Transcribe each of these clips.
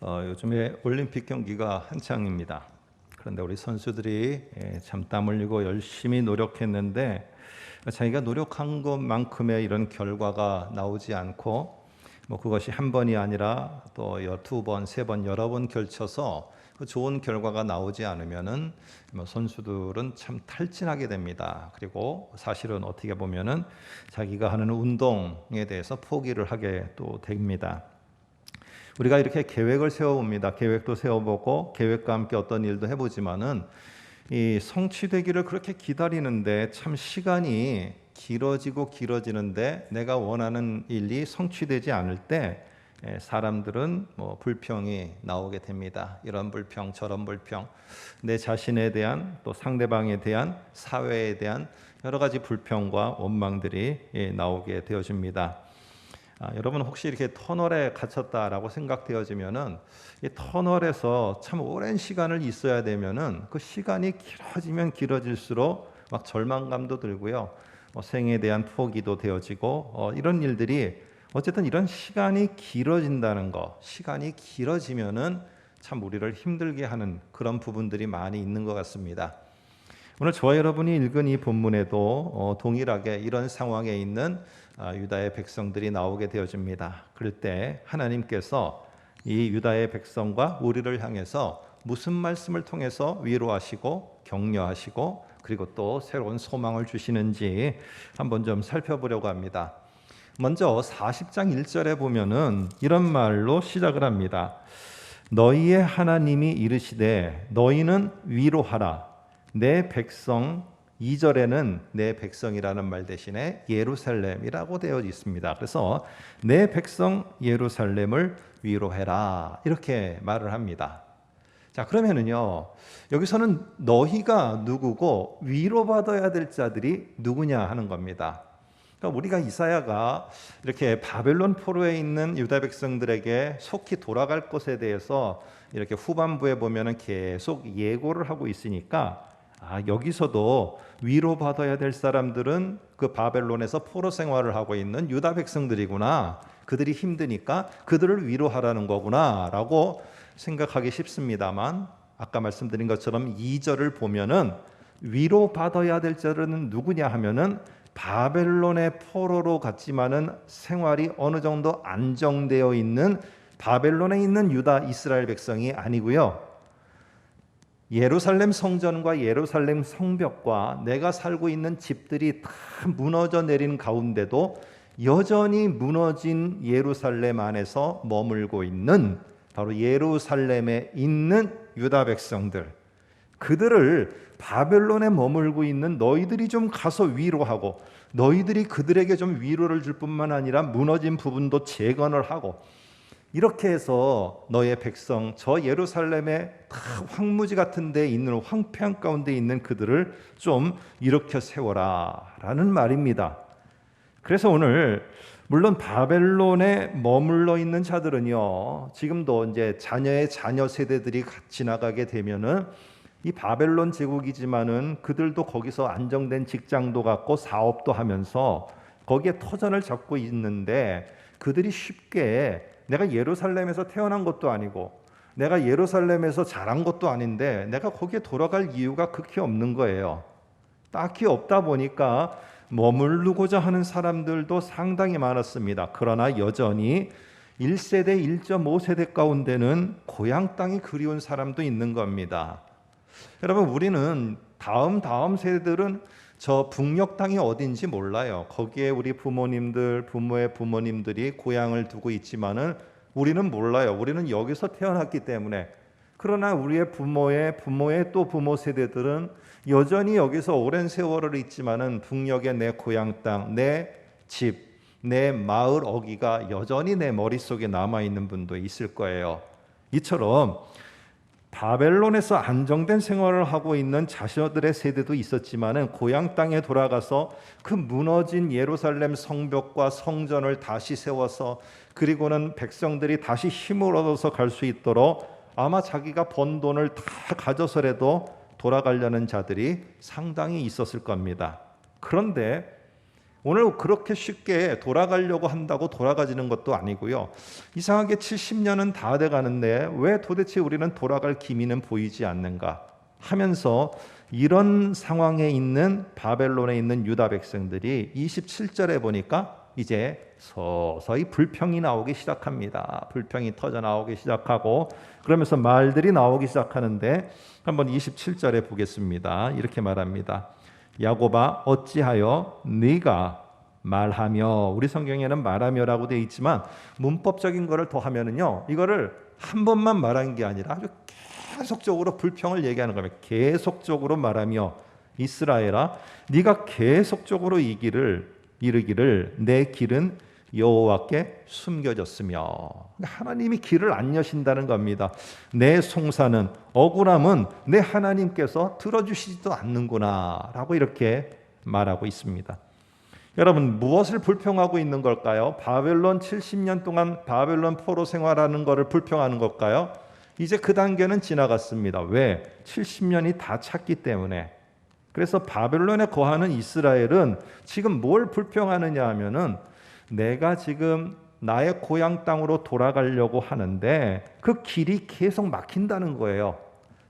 요즘에 올림픽 경기가 한창입니다. 그런데 우리 선수들이 참 땀 흘리고 열심히 노력했는데 자기가 노력한 것만큼의 이런 결과가 나오지 않고 그것이 한 번이 아니라 또 두 번, 세 번, 여러 번 걸쳐서 그 좋은 결과가 나오지 않으면은 선수들은 참 탈진하게 됩니다. 그리고 사실은 어떻게 보면은 자기가 하는 운동에 대해서 포기를 하게 또 됩니다. 우리가 이렇게 계획을 세워봅니다. 계획도 세워보고 계획과 함께 어떤 일도 해보지만은 이 성취되기를 그렇게 기다리는데 참 시간이 길어지는데 내가 원하는 일이 성취되지 않을 때 사람들은 불평이 나오게 됩니다. 이런 불평, 저런 불평, 내 자신에 대한 또 상대방에 대한 사회에 대한 여러 가지 불평과 원망들이 나오게 되어집니다. 여러분 혹시 이렇게 터널에 갇혔다라고 생각되어지면은 이 터널에서 참 오랜 시간을 있어야 되면은 그 시간이 길어지면 길어질수록 막 절망감도 들고요, 생에 대한 포기도 되어지고 이런 일들이 어쨌든 이런 시간이 길어진다는 거, 시간이 길어지면은 참 우리를 힘들게 하는 그런 부분들이 많이 있는 것 같습니다. 오늘 저와 여러분이 읽은 이 본문에도 동일하게 이런 상황에 있는 유다의 백성들이 나오게 되어집니다. 그럴 때 하나님께서 이 유다의 백성과 우리를 향해서 무슨 말씀을 통해서 위로하시고 격려하시고 그리고 또 새로운 소망을 주시는지 한번 좀 살펴보려고 합니다. 먼저 40장 1절에 보면은 이런 말로 시작을 합니다. 너희의 하나님이 이르시되 너희는 위로하라. 내 백성, 2절에는 내 백성이라는 말 대신에 예루살렘이라고 되어 있습니다. 그래서 내 백성 예루살렘을 위로해라 이렇게 말을 합니다. 자, 그러면은요, 여기서는 너희가 누구고 위로받아야 될 자들이 누구냐 하는 겁니다. 그러니까 우리가 이사야가 이렇게 바벨론 포로에 있는 유다 백성들에게 속히 돌아갈 것에 대해서 이렇게 후반부에 보면은 계속 예고를 하고 있으니까 여기서도 위로받아야 될 사람들은 그 바벨론에서 포로 생활을 하고 있는 유다 백성들이구나, 그들이 힘드니까 그들을 위로하라는 거구나 라고 생각하기 쉽습니다만, 아까 말씀드린 것처럼 2절을 보면은 위로받아야 될 자들은 누구냐 하면은 바벨론의 포로로 갔지만은 생활이 어느 정도 안정되어 있는 바벨론에 있는 유다 이스라엘 백성이 아니고요, 예루살렘 성전과 예루살렘 성벽과 내가 살고 있는 집들이 다 무너져 내린 가운데도 여전히 무너진 예루살렘 안에서 머물고 있는 바로 예루살렘에 있는 유다 백성들, 그들을 바벨론에 머물고 있는 너희들이 좀 가서 위로하고 너희들이 그들에게 좀 위로를 줄 뿐만 아니라 무너진 부분도 재건을 하고 이렇게 해서 너의 백성 저 예루살렘의 다 황무지 같은 데 있는 황폐한 가운데 있는 그들을 좀 일으켜 세워라 라는 말입니다. 그래서 오늘 물론 바벨론에 머물러 있는 자들은요, 지금도 이제 자녀의 자녀 세대들이 지나가게 되면은 이 바벨론 제국이지만은 그들도 거기서 안정된 직장도 갖고 사업도 하면서 거기에 터전을 잡고 있는데, 그들이 쉽게 내가 예루살렘에서 태어난 것도 아니고 내가 예루살렘에서 자란 것도 아닌데 내가 거기에 돌아갈 이유가 극히 없는 거예요. 딱히 없다 보니까 머무르고자 하는 사람들도 상당히 많았습니다. 그러나 여전히 1세대, 1.5세대 가운데는 고향 땅이 그리운 사람도 있는 겁니다. 여러분, 우리는 다음 세대들은 저 북녘 땅이 어딘지 몰라요. 거기에 우리 부모님들, 부모의 부모님들이 고향을 두고 있지만은 우리는 몰라요. 우리는 여기서 태어났기 때문에. 그러나 우리의 부모의 또 부모 세대들은 여전히 여기서 오랜 세월을 있지만은 북녘의 내 고향 땅, 내 집, 내 마을 어귀가 여전히 내 머릿속에 남아 있는 분도 있을 거예요. 이처럼 바벨론에서 안정된 생활을 하고 있는 자녀들의 세대도 있었지만은 고향 땅에 돌아가서 그 무너진 예루살렘 성벽과 성전을 다시 세워서 그리고는 백성들이 다시 힘을 얻어서 갈 수 있도록 아마 자기가 번 돈을 다 가져서라도 돌아가려는 자들이 상당히 있었을 겁니다. 그런데 오늘 그렇게 쉽게 돌아가려고 한다고 돌아가지는 것도 아니고요. 이상하게 70년은 다 돼가는데 왜 도대체 우리는 돌아갈 기미는 보이지 않는가 하면서 이런 상황에 있는 바벨론에 있는 유다 백성들이 27절에 보니까 이제 서서히 불평이 나오기 시작합니다. 불평이 터져 나오기 시작하고 그러면서 말들이 나오기 시작하는데 한번 27절에 보겠습니다. 이렇게 말합니다. 야곱아 어찌하여 네가 말하며, 우리 성경에는 말하며라고 되어 있지만 문법적인 거를 더하면은요, 이거를 한 번만 말한 게 아니라 아주 계속적으로 불평을 얘기하는 겁니다. 계속적으로 말하며 이스라엘아 네가 계속적으로 이르기를 내 길은 여호와께 숨겨졌으며, 하나님이 길을 안 여신다는 겁니다. 내 송사는 억울함은 내 하나님께서 들어주시지도 않는구나 라고 이렇게 말하고 있습니다. 여러분, 무엇을 불평하고 있는 걸까요? 바벨론 70년 동안 바벨론 포로 생활하는 것을 불평하는 걸까요? 이제 그 단계는 지나갔습니다. 왜? 70년이 다 찼기 때문에. 그래서 바벨론에 거하는 이스라엘은 지금 뭘 불평하느냐 하면은 내가 지금 나의 고향 땅으로 돌아가려고 하는데 그 길이 계속 막힌다는 거예요.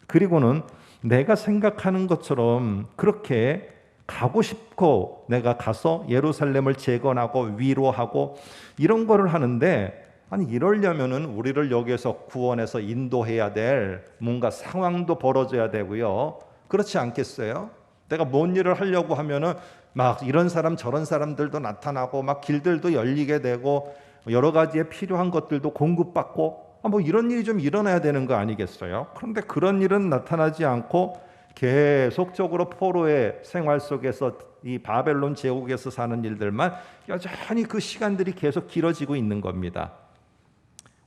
그리고는 내가 생각하는 것처럼 그렇게 가고 싶고 내가 가서 예루살렘을 재건하고 위로하고 이런 거를 하는데, 아니 이러려면은 우리를 여기에서 구원해서 인도해야 될 뭔가 상황도 벌어져야 되고요. 그렇지 않겠어요? 내가 뭔 일을 하려고 하면은 막 이런 사람 저런 사람들도 나타나고 막 길들도 열리게 되고 여러 가지에 필요한 것들도 공급받고 뭐 이런 일이 좀 일어나야 되는 거 아니겠어요? 그런데 그런 일은 나타나지 않고 계속적으로 포로의 생활 속에서 이 바벨론 제국에서 사는 일들만 여전히 그 시간들이 계속 길어지고 있는 겁니다.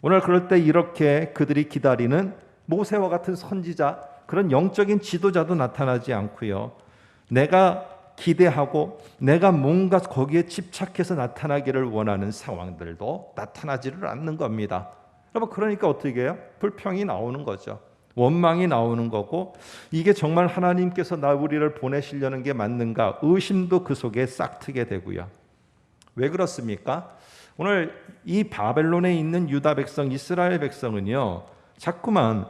오늘 그럴 때 이렇게 그들이 기다리는 모세와 같은 선지자, 그런 영적인 지도자도 나타나지 않고요. 내가 기대하고 내가 뭔가 거기에 집착해서 나타나기를 원하는 상황들도 나타나지를 않는 겁니다. 여러분, 그러니까 어떻게 해요? 불평이 나오는 거죠. 원망이 나오는 거고, 이게 정말 하나님께서 우리를 보내시려는 게 맞는가? 의심도 그 속에 싹트게 되고요. 왜 그렇습니까? 오늘 이 바벨론에 있는 유다 백성, 이스라엘 백성은요, 자꾸만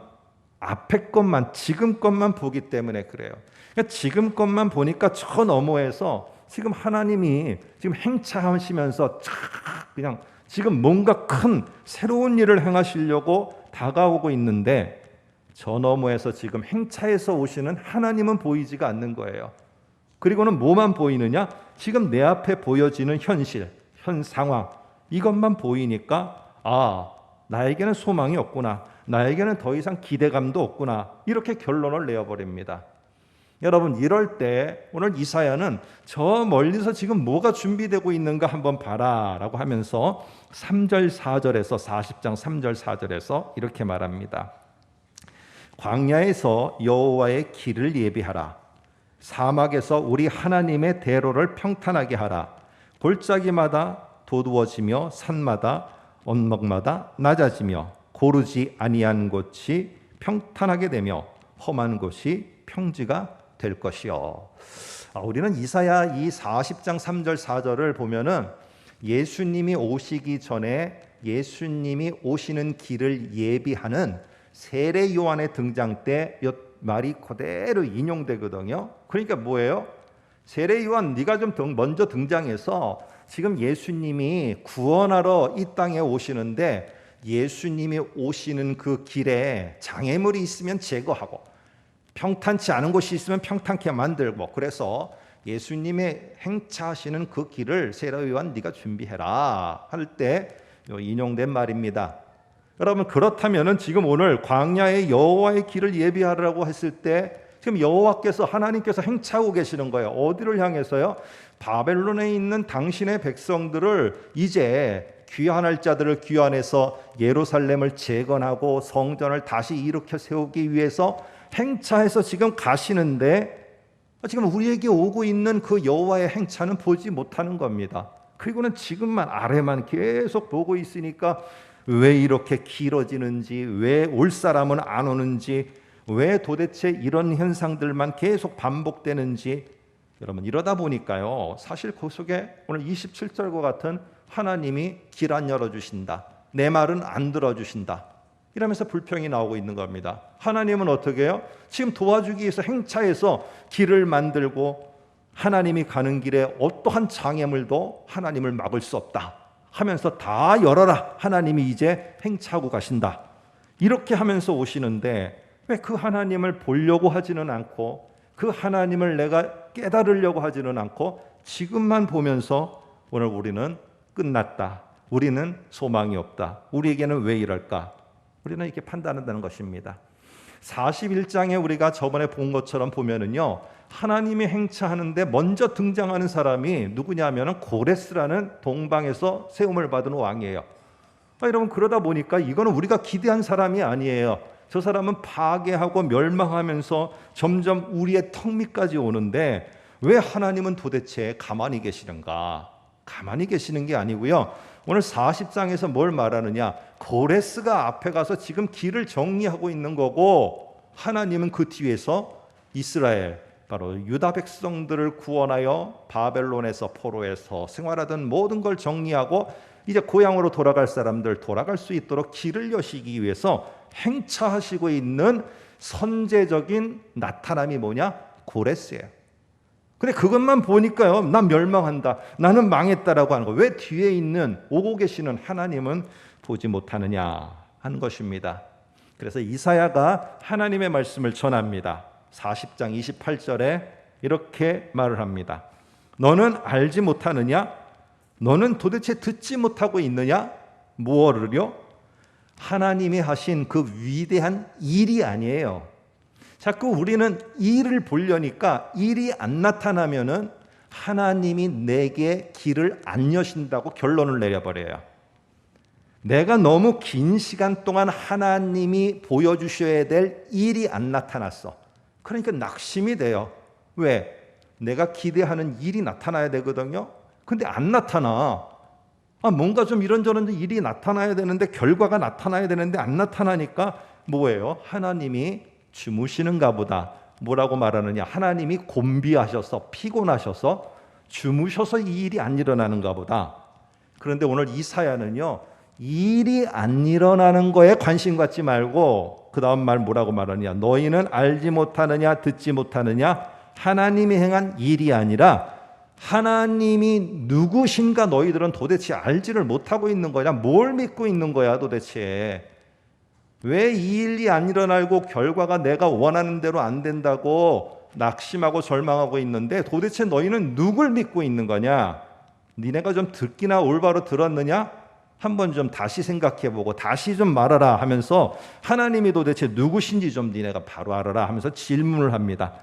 앞에 것만, 지금 것만 보기 때문에 그래요. 그러니까 지금 것만 보니까 저 너머에서 지금 하나님이 지금 행차하시면서 그냥 지금 뭔가 큰 새로운 일을 행하시려고 다가오고 있는데, 저 너머에서 지금 행차해서 오시는 하나님은 보이지가 않는 거예요. 그리고는 뭐만 보이느냐? 지금 내 앞에 보여지는 현실, 현 상황, 이것만 보이니까 나에게는 소망이 없구나, 나에게는 더 이상 기대감도 없구나, 이렇게 결론을 내어버립니다. 여러분, 이럴 때 오늘 이사야는 저 멀리서 지금 뭐가 준비되고 있는가 한번 봐라 라고 하면서 3절 4절에서 40장 3절 4절에서 이렇게 말합니다. 광야에서 여호와의 길을 예비하라. 사막에서 우리 하나님의 대로를 평탄하게 하라. 골짜기마다 도두어지며 산마다 언덕마다 낮아지며 고르지 아니한 곳이 평탄하게 되며 험한 곳이 평지가 될 것이요. 우리는 이사야 이 40장 3절 4절을 보면은 예수님이 오시기 전에 예수님이 오시는 길을 예비하는 세례 요한의 등장 때 말이 그대로 인용되거든요. 그러니까 뭐예요? 세례 요한, 네가 좀 먼저 등장해서 지금 예수님이 구원하러 이 땅에 오시는데 예수님이 오시는 그 길에 장애물이 있으면 제거하고 평탄치 않은 곳이 있으면 평탄케 만들고, 그래서 예수님의 행차하시는 그 길을 세례 요한 네가 준비해라 할 때 인용된 말입니다. 여러분, 그렇다면은 지금 오늘 광야의 여호와의 길을 예비하라고 했을 때 지금 여호와께서, 하나님께서 행차하고 계시는 거예요. 어디를 향해서요? 바벨론에 있는 당신의 백성들을 이제 귀환할 자들을 귀환해서 예루살렘을 재건하고 성전을 다시 일으켜 세우기 위해서 행차해서 지금 가시는데, 지금 우리에게 오고 있는 그 여호와의 행차는 보지 못하는 겁니다. 그리고는 지금만 아래만 계속 보고 있으니까 왜 이렇게 길어지는지, 왜 올 사람은 안 오는지, 왜 도대체 이런 현상들만 계속 반복되는지 여러분 이러다 보니까요, 사실 그 속에 오늘 27절과 같은 하나님이 길 안 열어주신다, 내 말은 안 들어주신다, 이러면서 불평이 나오고 있는 겁니다. 하나님은 어떻게 해요? 지금 도와주기 위해서 행차해서 길을 만들고 하나님이 가는 길에 어떠한 장애물도 하나님을 막을 수 없다 하면서 다 열어라, 하나님이 이제 행차하고 가신다, 이렇게 하면서 오시는데 왜 그 하나님을 보려고 하지는 않고 그 하나님을 내가 깨달으려고 하지는 않고 지금만 보면서 오늘 우리는 끝났다, 우리는 소망이 없다, 우리에게는 왜 이럴까? 우리는 이렇게 판단한다는 것입니다. 41장에 우리가 저번에 본 것처럼 보면은요, 하나님이 행차하는데 먼저 등장하는 사람이 누구냐면은 고레스라는 동방에서 세움을 받은 왕이에요. 여러분, 그러다 보니까 이거는 우리가 기대한 사람이 아니에요. 저 사람은 파괴하고 멸망하면서 점점 우리의 턱 밑까지 오는데 왜 하나님은 도대체 가만히 계시는가? 가만히 계시는 게 아니고요, 오늘 40장에서 뭘 말하느냐, 고레스가 앞에 가서 지금 길을 정리하고 있는 거고 하나님은 그 뒤에서 이스라엘, 바로 유다 백성들을 구원하여 바벨론에서 포로에서 생활하던 모든 걸 정리하고 이제 고향으로 돌아갈 사람들 돌아갈 수 있도록 길을 여시기 위해서 행차하시고 있는 선제적인 나타남이 뭐냐? 고레스예요. 근데 그것만 보니까요, 난 멸망한다, 나는 망했다라고 하는 거, 왜 뒤에 있는 오고 계시는 하나님은 보지 못하느냐 하는 것입니다. 그래서 이사야가 하나님의 말씀을 전합니다. 40장 28절에 이렇게 말을 합니다. 너는 알지 못하느냐? 너는 도대체 듣지 못하고 있느냐? 무엇을요? 하나님이 하신 그 위대한 일이 아니에요. 자꾸 우리는 일을 보려니까 일이 안 나타나면은 하나님이 내게 길을 안 여신다고 결론을 내려버려요. 내가 너무 긴 시간 동안 하나님이 보여주셔야 될 일이 안 나타났어. 그러니까 낙심이 돼요. 왜? 내가 기대하는 일이 나타나야 되거든요. 근데 안 나타나. 뭔가 좀 이런저런 일이 나타나야 되는데, 결과가 나타나야 되는데 안 나타나니까 뭐예요? 하나님이 주무시는가 보다. 뭐라고 말하느냐? 하나님이 곤비하셔서 피곤하셔서 주무셔서 이 일이 안 일어나는가 보다. 그런데 오늘 이사야는요, 일이 안 일어나는 거에 관심 갖지 말고 그 다음 말 뭐라고 말하느냐? 너희는 알지 못하느냐, 듣지 못하느냐? 하나님이 행한 일이 아니라 하나님이 누구신가 너희들은 도대체 알지를 못하고 있는 거냐? 뭘 믿고 있는 거야 도대체? 왜 이 일이 안 일어나고 결과가 내가 원하는 대로 안 된다고 낙심하고 절망하고 있는데 도대체 너희는 누굴 믿고 있는 거냐? 니네가 좀 듣기나 올바로 들었느냐? 한번 좀 다시 생각해보고 다시 좀 말하라 하면서 하나님이 도대체 누구신지 좀 니네가 바로 알아라 하면서 질문을 합니다.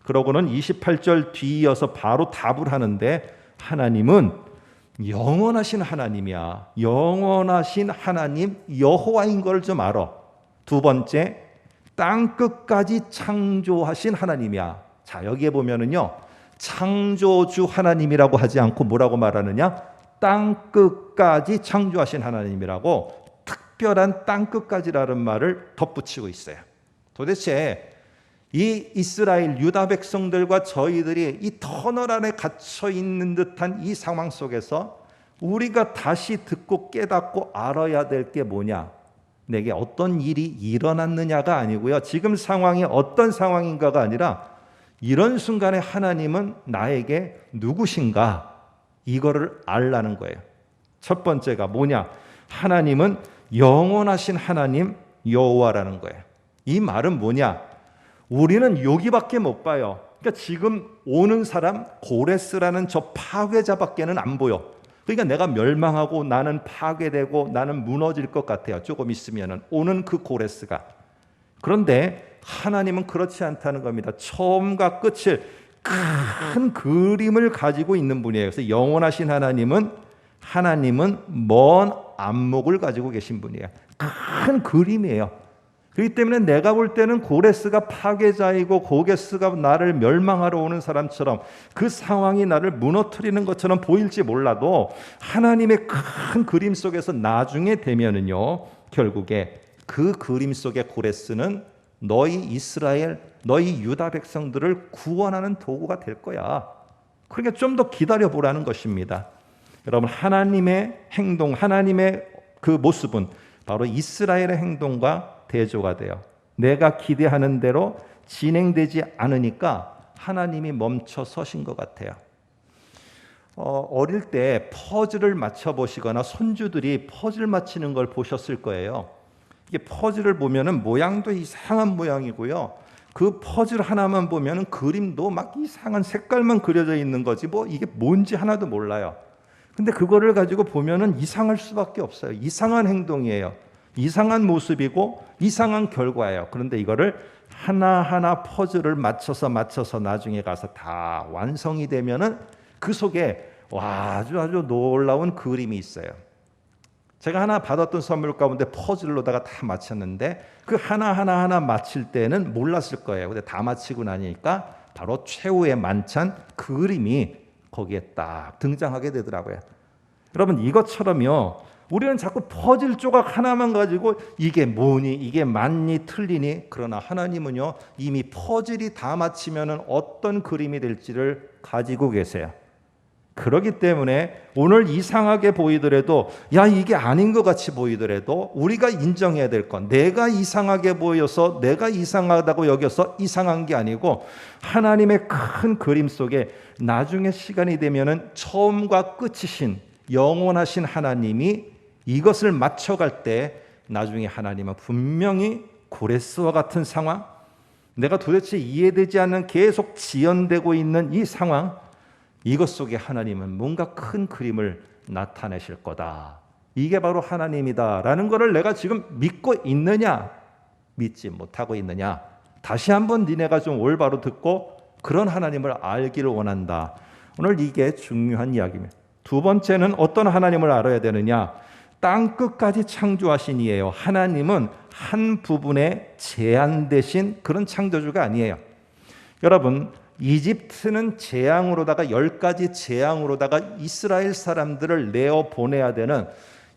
그러고는 28절 뒤이어서 바로 답을 하는데, 하나님은 영원하신 하나님이야. 영원하신 하나님 여호와인 걸 좀 알아. 두 번째, 땅 끝까지 창조하신 하나님이야. 자, 여기에 보면은요, 창조주 하나님이라고 하지 않고 뭐라고 말하느냐? 땅 끝까지 창조하신 하나님이라고 특별한 땅 끝까지라는 말을 덧붙이고 있어요. 도대체 이 이스라엘 유다 백성들과 저희들이 이 터널 안에 갇혀 있는 듯한 이 상황 속에서 우리가 다시 듣고 깨닫고 알아야 될 게 뭐냐? 내게 어떤 일이 일어났느냐가 아니고요, 지금 상황이 어떤 상황인가가 아니라 이런 순간에 하나님은 나에게 누구신가? 이거를 알라는 거예요. 첫 번째가 뭐냐? 하나님은 영원하신 하나님 여호와라는 거예요. 이 말은 뭐냐? 우리는 여기밖에 못 봐요. 그러니까 지금 오는 사람 고레스라는 저 파괴자밖에는 안 보여. 그러니까 내가 멸망하고 나는 파괴되고 나는 무너질 것 같아요. 조금 있으면은 오는 그 고레스가. 그런데 하나님은 그렇지 않다는 겁니다. 처음과 끝을 큰 그림을 가지고 있는 분이에요. 그래서 영원하신 하나님은 먼 안목을 가지고 계신 분이에요. 큰 그림이에요. 그렇기 때문에 내가 볼 때는 고레스가 파괴자이고 고레스가 나를 멸망하러 오는 사람처럼 그 상황이 나를 무너뜨리는 것처럼 보일지 몰라도 하나님의 큰 그림 속에서 나중에 되면은요, 결국에 그 그림 속의 고레스는 너희 이스라엘, 너희 유다 백성들을 구원하는 도구가 될 거야. 그러니까 좀 더 기다려보라는 것입니다. 여러분, 하나님의 행동, 하나님의 그 모습은 바로 이스라엘의 행동과 대조가 돼요. 내가 기대하는 대로 진행되지 않으니까 하나님이 멈춰 서신 것 같아요. 어릴 때 퍼즐을 맞춰보시거나 손주들이 퍼즐 맞히는 걸 보셨을 거예요. 이게 퍼즐을 보면은 모양도 이상한 모양이고요. 그 퍼즐 하나만 보면은 그림도 막 이상한 색깔만 그려져 있는 거지 뭐 이게 뭔지 하나도 몰라요. 근데 그거를 가지고 보면은 이상할 수밖에 없어요. 이상한 행동이에요. 이상한 모습이고 이상한 결과예요. 그런데 이거를 하나하나 퍼즐을 맞춰서 나중에 가서 다 완성이 되면은 그 속에 아주 놀라운 그림이 있어요. 제가 하나 받았던 선물 가운데 퍼즐로다가 다 맞췄는데 그 하나 맞힐 때는 몰랐을 거예요. 근데 다 맞히고 나니까 바로 최후의 만찬 그림이 거기에 딱 등장하게 되더라고요. 여러분, 이것처럼요. 우리는 자꾸 퍼즐 조각 하나만 가지고 이게 뭐니, 이게 맞니, 틀리니. 그러나 하나님은요, 이미 퍼즐이 다 맞히면은 어떤 그림이 될지를 가지고 계세요. 그렇기 때문에 오늘 이상하게 보이더라도, 야, 이게 아닌 것 같이 보이더라도 우리가 인정해야 될 건, 내가 이상하게 보여서 내가 이상하다고 여겨서 이상한 게 아니고 하나님의 큰 그림 속에 나중에 시간이 되면은 처음과 끝이신 영원하신 하나님이 이것을 맞춰갈 때 나중에 하나님은 분명히 고레스와 같은 상황, 내가 도대체 이해되지 않는 계속 지연되고 있는 이 상황, 이것 속에 하나님은 뭔가 큰 그림을 나타내실 거다. 이게 바로 하나님이다라는 것을 내가 지금 믿고 있느냐, 믿지 못하고 있느냐. 다시 한번 니네가 좀 올바로 듣고 그런 하나님을 알기를 원한다. 오늘 이게 중요한 이야기입니다. 두 번째는 어떤 하나님을 알아야 되느냐? 땅 끝까지 창조하신 이에요. 하나님은 한 부분에 제한되신 그런 창조주가 아니에요. 여러분, 이집트는 재앙으로다가 10가지 재앙으로다가 이스라엘 사람들을 내어 보내야 되는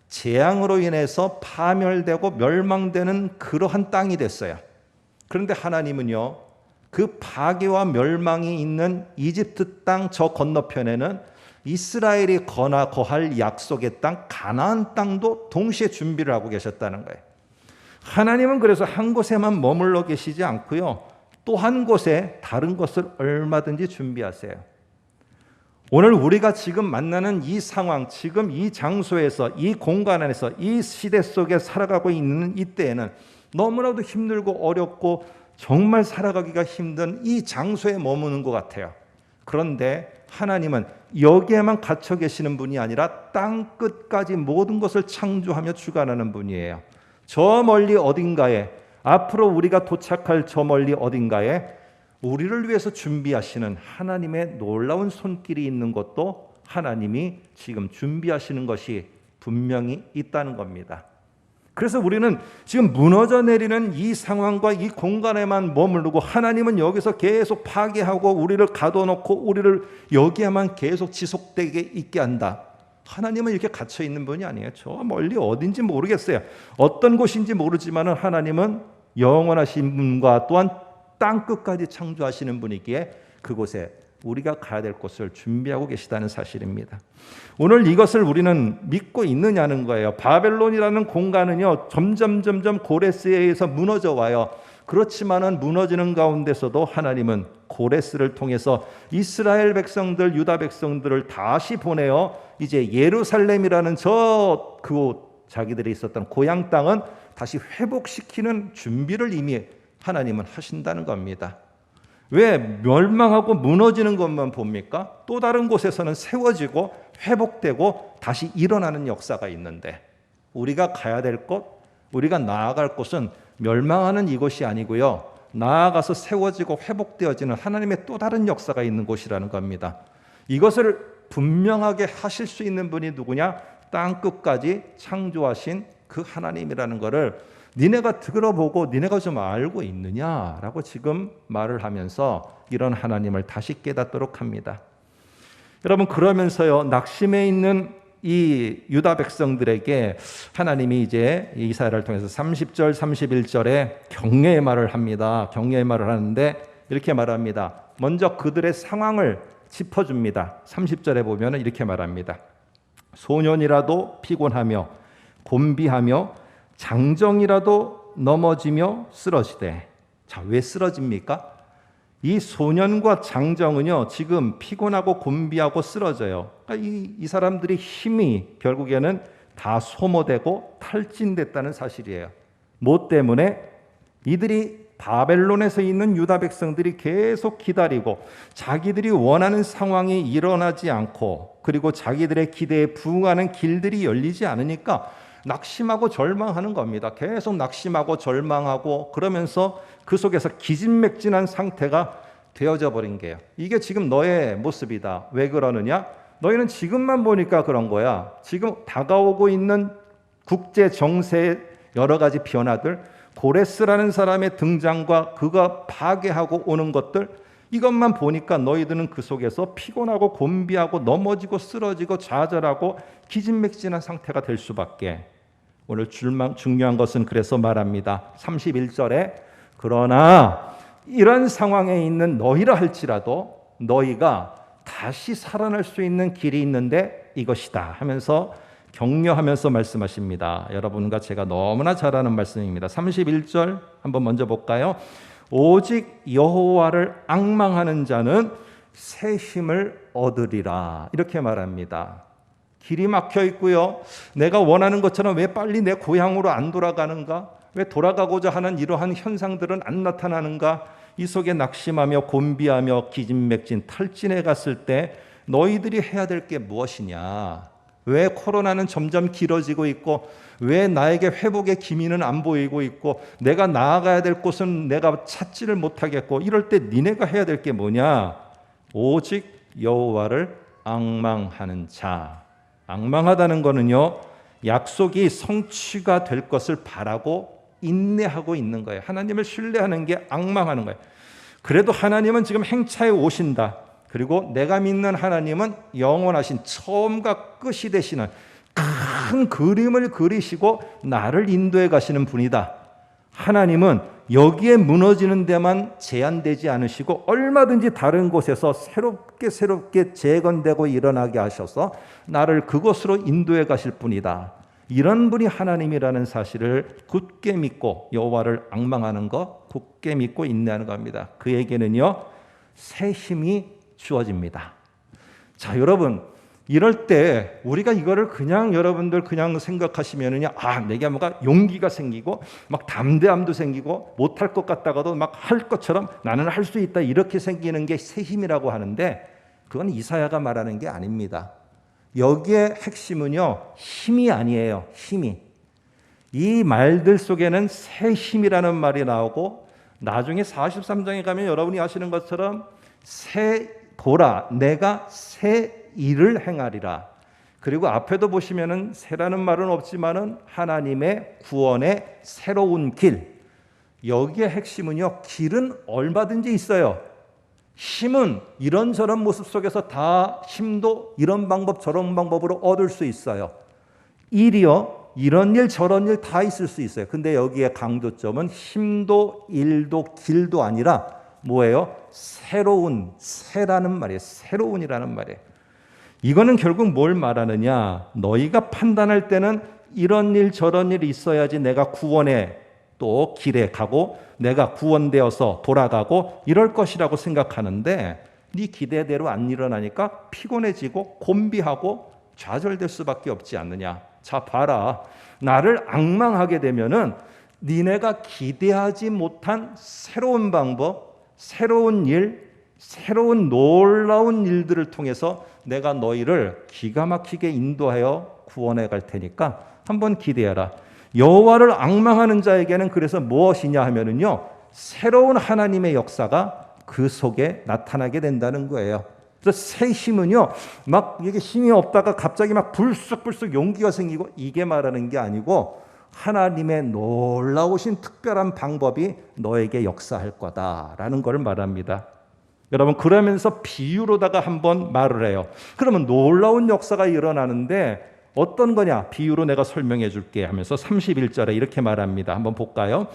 재앙으로 인해서 파멸되고 멸망되는 그러한 땅이 됐어요. 그런데 하나님은요, 그 파괴와 멸망이 있는 이집트 땅 저 건너편에는 이스라엘이 거할 약속의 땅 가나안 땅도 동시에 준비를 하고 계셨다는 거예요. 하나님은 그래서 한 곳에만 머물러 계시지 않고요, 또 한 곳에 다른 것을 얼마든지 준비하세요. 오늘 우리가 지금 만나는 이 상황, 지금 이 장소에서, 이 공간 안에서, 이 시대 속에 살아가고 있는 이때에는 너무나도 힘들고 어렵고 정말 살아가기가 힘든 이 장소에 머무는 것 같아요. 그런데 하나님은 여기에만 갇혀 계시는 분이 아니라 땅 끝까지 모든 것을 창조하며 주관하는 분이에요. 저 멀리 어딘가에, 앞으로 우리가 도착할 저 멀리 어딘가에 우리를 위해서 준비하시는 하나님의 놀라운 손길이 있는 것도 하나님이 지금 준비하시는 것이 분명히 있다는 겁니다. 그래서 우리는 지금 무너져 내리는 이 상황과 이 공간에만 머무르고 하나님은 여기서 계속 파괴하고 우리를 가둬놓고 우리를 여기에만 계속 지속되게 있게 한다. 하나님은 이렇게 갇혀 있는 분이 아니에요. 저 멀리 어딘지 모르겠어요. 어떤 곳인지 모르지만 하나님은 영원하신 분과 또한 땅 끝까지 창조하시는 분이기에 그곳에 우리가 가야 될 곳을 준비하고 계시다는 사실입니다. 오늘 이것을 우리는 믿고 있느냐는 거예요. 바벨론이라는 공간은요, 점점 고레스에 의해서 무너져 와요. 그렇지만은 무너지는 가운데서도 하나님은 고레스를 통해서 이스라엘 백성들, 유다 백성들을 다시 보내어 이제 예루살렘이라는 저 그곳, 자기들이 있었던 고향 땅은 다시 회복시키는 준비를 이미 하나님은 하신다는 겁니다. 왜 멸망하고 무너지는 것만 봅니까? 또 다른 곳에서는 세워지고 회복되고 다시 일어나는 역사가 있는데, 우리가 가야 될 곳, 우리가 나아갈 곳은 멸망하는 이곳이 아니고요, 나아가서 세워지고 회복되어지는 하나님의 또 다른 역사가 있는 곳이라는 겁니다. 이것을 분명하게 하실 수 있는 분이 누구냐? 땅 끝까지 창조하신 그 하나님이라는 것을 니네가 들어보고 니네가 좀 알고 있느냐라고 지금 말을 하면서 이런 하나님을 다시 깨닫도록 합니다. 여러분, 그러면서요, 낙심해 있는 이 유다 백성들에게 하나님이 이제 이사야를 통해서 30절 31절에 격려의 말을 합니다. 격려의 말을 하는데 이렇게 말합니다. 먼저 그들의 상황을 짚어줍니다. 30절에 보면 이렇게 말합니다. 소년이라도 피곤하며 곤비하며 장정이라도 넘어지며 쓰러지되. 자, 왜 쓰러집니까? 이 소년과 장정은요, 지금 피곤하고 곤비하고 쓰러져요. 그러니까 이 사람들이 힘이 결국에는 다 소모되고 탈진됐다는 사실이에요. 뭐 때문에? 이들이 바벨론에서 있는 유다 백성들이 계속 기다리고 자기들이 원하는 상황이 일어나지 않고 그리고 자기들의 기대에 부응하는 길들이 열리지 않으니까 낙심하고 절망하는 겁니다. 계속 낙심하고 절망하고 그러면서 그 속에서 기진맥진한 상태가 되어져 버린 게요. 이게 지금 너의 모습이다. 왜 그러느냐? 너희는 지금만 보니까 그런 거야. 지금 다가오고 있는 국제 정세의 여러 가지 변화들, 고레스라는 사람의 등장과 그가 파괴하고 오는 것들, 이것만 보니까 너희들은 그 속에서 피곤하고 곤비하고 넘어지고 쓰러지고 좌절하고 기진맥진한 상태가 될 수밖에. 오늘 중요한 것은 그래서 말합니다. 31절에 그러나 이런 상황에 있는 너희라 할지라도 너희가 다시 살아날 수 있는 길이 있는데 이것이다 하면서 격려하면서 말씀하십니다. 여러분과 제가 너무나 잘 아는 말씀입니다. 31절 한번 먼저 볼까요? 오직 여호와를 앙망하는 자는 새 힘을 얻으리라. 이렇게 말합니다. 길이 막혀 있고요. 내가 원하는 것처럼 왜 빨리 내 고향으로 안 돌아가는가? 왜 돌아가고자 하는 이러한 현상들은 안 나타나는가? 이 속에 낙심하며 곤비하며 기진맥진 탈진해 갔을 때 너희들이 해야 될 게 무엇이냐? 왜 코로나는 점점 길어지고 있고 왜 나에게 회복의 기미는 안 보이고 있고 내가 나아가야 될 곳은 내가 찾지를 못하겠고 이럴 때 니네가 해야 될 게 뭐냐? 오직 여호와를 앙망하는 자. 앙망하다는 거는요, 약속이 성취가 될 것을 바라고 인내하고 있는 거예요. 하나님을 신뢰하는 게 앙망하는 거예요. 그래도 하나님은 지금 행차에 오신다. 그리고 내가 믿는 하나님은 영원하신 처음과 끝이 되시는 큰 그림을 그리시고 나를 인도해 가시는 분이다. 하나님은 여기에 무너지는 데만 제한되지 않으시고 얼마든지 다른 곳에서 새롭게 재건되고 일어나게 하셔서 나를 그곳으로 인도해 가실 분이다. 이런 분이 하나님이라는 사실을 굳게 믿고 여호와를 앙망하는 것, 굳게 믿고 인내하는 겁니다. 그에게는요, 새 힘이 주어집니다. 자, 여러분, 이럴 때 우리가 이거를 그냥 여러분들 그냥 생각하시면은요, 내게 뭔가 용기가 생기고 막 담대함도 생기고 못할 것 같다가도 막 할 것처럼 나는 할 수 있다 이렇게 생기는 게 새 힘이라고 하는데 그건 이사야가 말하는 게 아닙니다. 여기에 핵심은요, 힘이 아니에요. 힘이. 이 말들 속에는 새 힘이라는 말이 나오고 나중에 43장에 가면 여러분이 아시는 것처럼 보라 내가 새 일을 행하리라. 그리고 앞에도 보시면은 새라는 말은 없지만은 하나님의 구원의 새로운 길. 여기에 핵심은요, 길은 얼마든지 있어요. 힘은 이런저런 모습 속에서 다 힘도 이런 방법 저런 방법으로 얻을 수 있어요. 일이요, 이런 일 저런 일 다 있을 수 있어요. 근데 여기에 강조점은 힘도 일도 길도 아니라 뭐예요? 새라는 말이에요. 새로운이라는 말이에요. 이거는 결국 뭘 말하느냐? 너희가 판단할 때는 이런 일 저런 일이 있어야지 내가 구원에 또 길에 가고 내가 구원되어서 돌아가고 이럴 것이라고 생각하는데 네 기대대로 안 일어나니까 피곤해지고 곤비하고 좌절될 수밖에 없지 않느냐. 자, 봐라. 나를 앙망하게 되면은 니네가 기대하지 못한 새로운 방법, 새로운 일, 새로운 놀라운 일들을 통해서 내가 너희를 기가 막히게 인도하여 구원해 갈 테니까 한번 기대해라. 여호와를 앙망하는 자에게는 그래서 무엇이냐 하면은요, 새로운 하나님의 역사가 그 속에 나타나게 된다는 거예요. 그래서 새 힘은요, 막 이게 힘이 없다가 갑자기 막 불쑥불쑥 용기가 생기고 이게 말하는 게 아니고 하나님의 놀라우신 특별한 방법이 너에게 역사할 거다라는 걸 말합니다. 여러분, 그러면서 비유로다가 한번 말을 해요. 그러면 놀라운 역사가 일어나는데 어떤 거냐? 비유로 내가 설명해 줄게 하면서 31절에 이렇게 말합니다. 한번 볼까요?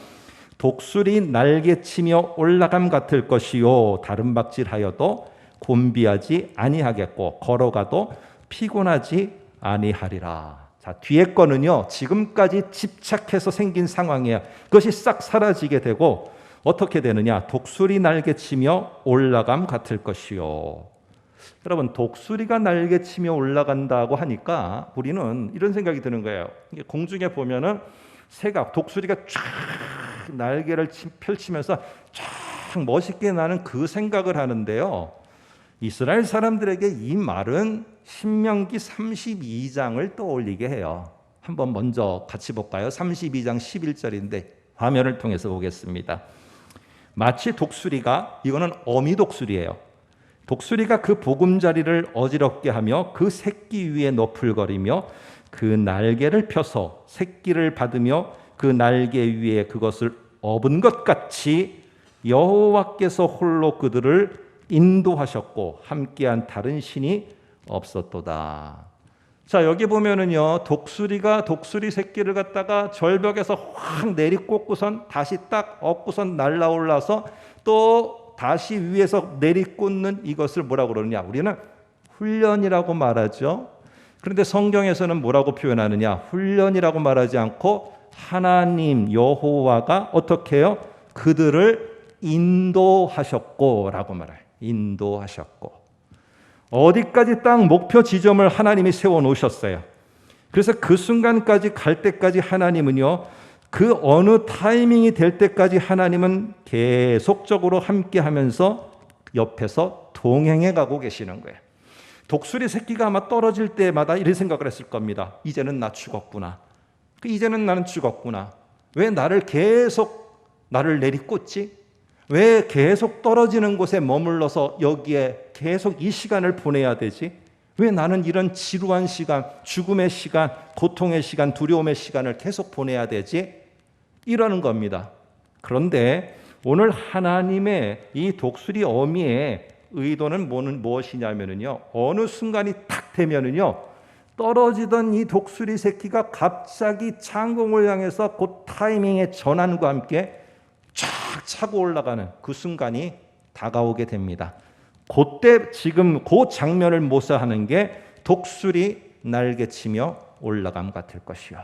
독수리 날개치며 올라감 같을 것이요 다른 박질하여도 곤비하지 아니하겠고 걸어가도 피곤하지 아니하리라. 자, 뒤에 거는요, 지금까지 집착해서 생긴 상황이에요. 그것이 싹 사라지게 되고 어떻게 되느냐? 독수리 날개치며 올라감 같을 것이요. 여러분, 독수리가 날개치며 올라간다고 하니까 우리는 이런 생각이 드는 거예요. 공중에 보면은 새가, 독수리가 쫙 날개를 펼치면서 쫙 멋있게 나는 그 생각을 하는데요. 이스라엘 사람들에게 이 말은 신명기 32장을 떠올리게 해요. 한번 먼저 같이 볼까요? 32장 11절인데 화면을 통해서 보겠습니다. 마치 독수리가, 이거는 어미 독수리예요. 독수리가 그 보금자리를 어지럽게 하며 그 새끼 위에 너풀거리며 그 날개를 펴서 새끼를 받으며 그 날개 위에 그것을 업은 것 같이 여호와께서 홀로 그들을 인도하셨고 함께한 다른 신이 없었도다. 자, 여기 보면은요, 독수리가 독수리 새끼를 갖다가 절벽에서 확 내리꽂고선 다시 딱 업고선 날아올라서 또 다시 위에서 내리꽂는 이것을 뭐라고 그러느냐? 우리는 훈련이라고 말하죠. 그런데 성경에서는 뭐라고 표현하느냐? 훈련이라고 말하지 않고 하나님 여호와가 어떻게 해요? 그들을 인도하셨고 라고 말해요. 인도하셨고. 어디까지 딱 목표 지점을 하나님이 세워놓으셨어요. 그래서 그 순간까지 갈 때까지 하나님은요, 그 어느 타이밍이 될 때까지 하나님은 계속적으로 함께하면서 옆에서 동행해 가고 계시는 거예요. 독수리 새끼가 아마 떨어질 때마다 이런 생각을 했을 겁니다. 이제는 나 죽었구나. 이제는 나는 죽었구나. 왜 나를 내리꽂지? 왜 계속 떨어지는 곳에 머물러서 여기에 계속 이 시간을 보내야 되지? 왜 나는 이런 지루한 시간, 죽음의 시간, 고통의 시간, 두려움의 시간을 계속 보내야 되지? 이러는 겁니다. 그런데 오늘 하나님의 이 독수리 어미의 의도는 무엇이냐면요, 어느 순간이 탁 되면은요, 떨어지던 이 독수리 새끼가 갑자기 창공을 향해서 그 타이밍의 전환과 함께 쫙 차고 올라가는 그 순간이 다가오게 됩니다. 그때 지금 그 장면을 묘사하는 게 독수리 날개치며 올라감 같을 것이요.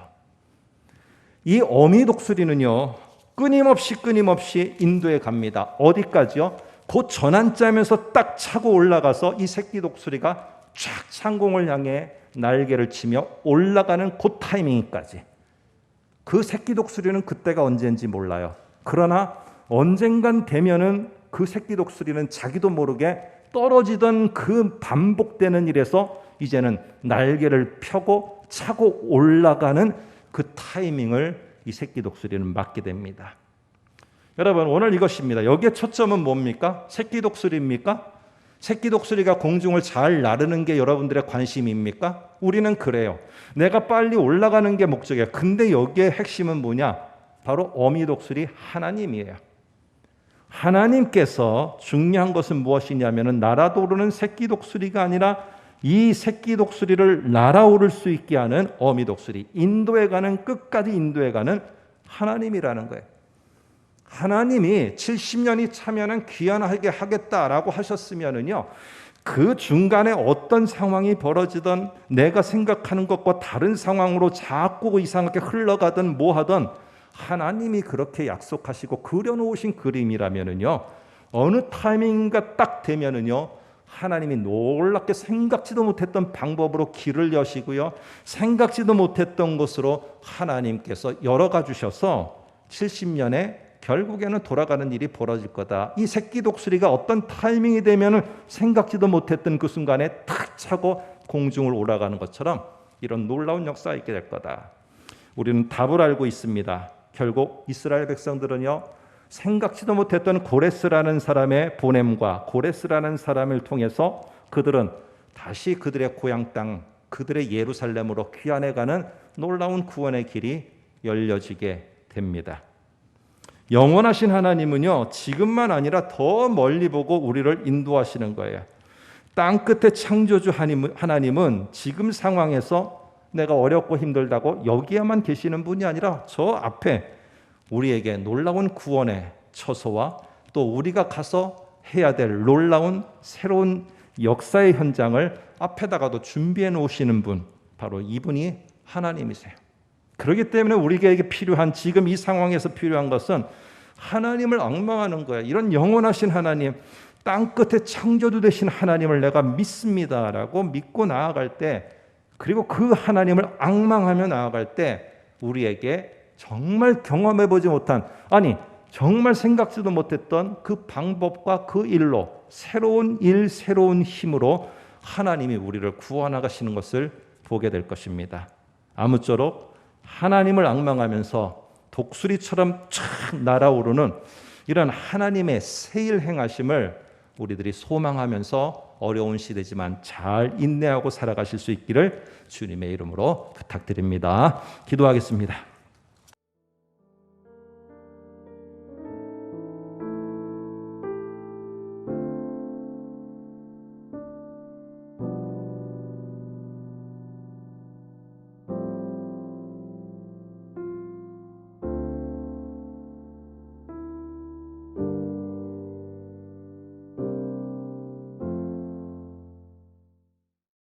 이 어미 독수리는요, 끊임없이 인도에 갑니다. 어디까지요? 그 전환점에서 딱 차고 올라가서 이 새끼 독수리가 쫙 창공을 향해 날개를 치며 올라가는 그 타이밍까지. 그 새끼 독수리는 그때가 언제인지 몰라요. 그러나 언젠간 되면은 그 새끼 독수리는 자기도 모르게 떨어지던 그 반복되는 일에서 이제는 날개를 펴고 차고 올라가는 그 타이밍을 이 새끼 독수리는 맞게 됩니다. 여러분, 오늘 이것입니다. 여기에 초점은 뭡니까? 새끼 독수리입니까? 새끼 독수리가 공중을 잘 나르는 게 여러분들의 관심입니까? 우리는 그래요. 내가 빨리 올라가는 게 목적이야. 근데 여기에 핵심은 뭐냐? 바로 어미 독수리 하나님이에요. 하나님께서 중요한 것은 무엇이냐면 날아오르는 새끼 독수리가 아니라 이 새끼 독수리를 날아오를 수 있게 하는 어미 독수리, 인도에 가는, 끝까지 인도에 가는 하나님이라는 거예요. 하나님이 70년이 차면은 귀환하게 하겠다라고 하셨으면은요, 그 중간에 어떤 상황이 벌어지든 내가 생각하는 것과 다른 상황으로 자꾸 이상하게 흘러가든 뭐 하든 하나님이 그렇게 약속하시고 그려놓으신 그림이라면은요, 어느 타이밍인가 딱 되면은요, 하나님이 놀랍게 생각지도 못했던 방법으로 길을 여시고요, 생각지도 못했던 것으로 하나님께서 열어가 주셔서 70년에 결국에는 돌아가는 일이 벌어질 거다. 이 새끼 독수리가 어떤 타이밍이 되면은 생각지도 못했던 그 순간에 탁 차고 공중을 올라가는 것처럼 이런 놀라운 역사가 있게 될 거다. 우리는 답을 알고 있습니다. 결국 이스라엘 백성들은요, 생각지도 못했던 고레스라는 사람의 보냄과 고레스라는 사람을 통해서 그들은 다시 그들의 고향 땅, 그들의 예루살렘으로 귀환해가는 놀라운 구원의 길이 열려지게 됩니다. 영원하신 하나님은요, 지금만 아니라 더 멀리 보고 우리를 인도하시는 거예요. 땅 끝의 창조주 하나님은 지금 상황에서 내가 어렵고 힘들다고 여기에만 계시는 분이 아니라 저 앞에 우리에게 놀라운 구원의 처소와 또 우리가 가서 해야 될 놀라운 새로운 역사의 현장을 앞에다가도 준비해 놓으시는 분, 바로 이분이 하나님이세요. 그렇기 때문에 우리에게 필요한, 지금 이 상황에서 필요한 것은 하나님을 앙망하는 거예요. 이런 영원하신 하나님, 땅끝에 창조주 되신 하나님을 내가 믿습니다라고 믿고 나아갈 때, 그리고 그 하나님을 앙망하며 나아갈 때 우리에게 정말 경험해보지 못한, 아니 정말 생각지도 못했던 그 방법과 그 일로 새로운 일, 새로운 힘으로 하나님이 우리를 구원하시는 것을 보게 될 것입니다. 아무쪼록 하나님을 앙망하면서 독수리처럼 촥 날아오르는 이런 하나님의 새일 행하심을 우리들이 소망하면서 어려운 시대지만 잘 인내하고 살아가실 수 있기를 주님의 이름으로 부탁드립니다. 기도하겠습니다.